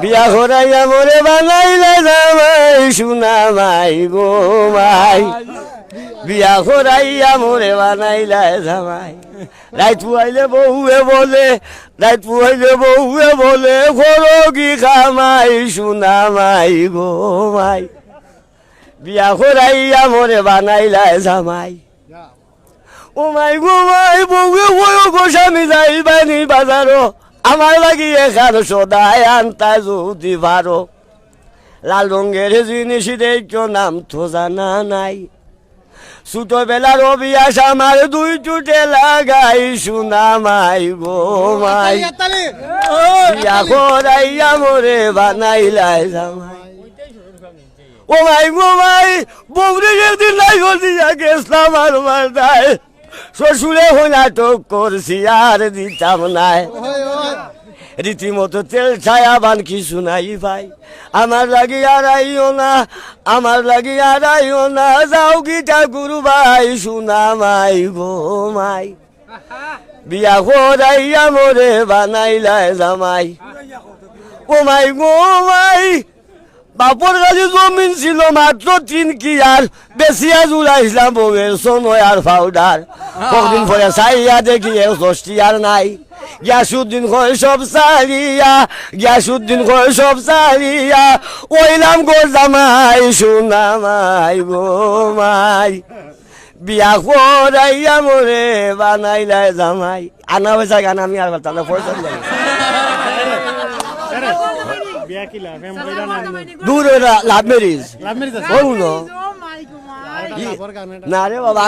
বিয়া করাইয়া মোরে বানাইলে জামাই সোনা মাই গো মাই বিয়া করাইয়া মোরে বানাইলে জামাই রাইত পুয়াইলে বউয়ে বলে রাইত পুয়াইলে বউয়ে বলে করো কি খামাই সোনা মাই গো মাই বিয়া করাইয়া মোরে বানাইলে জামাই ও মাই গো মাই বউয়ে বউ গোস্বামী যাইবানি বাজারো আমার লাগি এখান সদায় আনতা যদি পারো লাল রঙের জিনিস দেখো নাম তো জানা নাই ছোটবেলার অভিয়াস আমার দুই চুটে লাগাই সোনা মাই গো মাই বিয়া করাইয়া মোরে বানাইলাই জামাই ও মাই গো মাই বউরে যেদিন নাই দিয়া গেছলাম আর মারদায় শ্বশুরে হই নাটক করছি আর দিতাম নাই রীতিমতো তেল ছায়া বান কিছু নাই ভাই আমার লাগি আড়াইও না আমার লাগি আড়াইও না যাও গীতা গুরু ভাই সোনা মাই গো মাই বিয়া করাইয়া মোরে বানাইলাই জামাই ও মাই গো মাই বাপর কাছে জমিন ছিল মাত্র 3 কিয়ার বেশিয়া জুড়াইছিলাম বউয়ের সোনয় আর পাউডার কদিন পরে চাইয়া দেখি 10 আর নাই গিয়াসুদ্দিন কয় সব সারিয়া গিয়াসুদ্দিন কয় সব সারিয়া ওইলাম গো জামাই সোনা মাই গো মাই বিয়া করাইয়া মোরে বানাইলাই জামাই আনা হয়েছে গান আমি আর বলতাম না পয়সা দূর লাভ ম্যারেজ না রে বাবা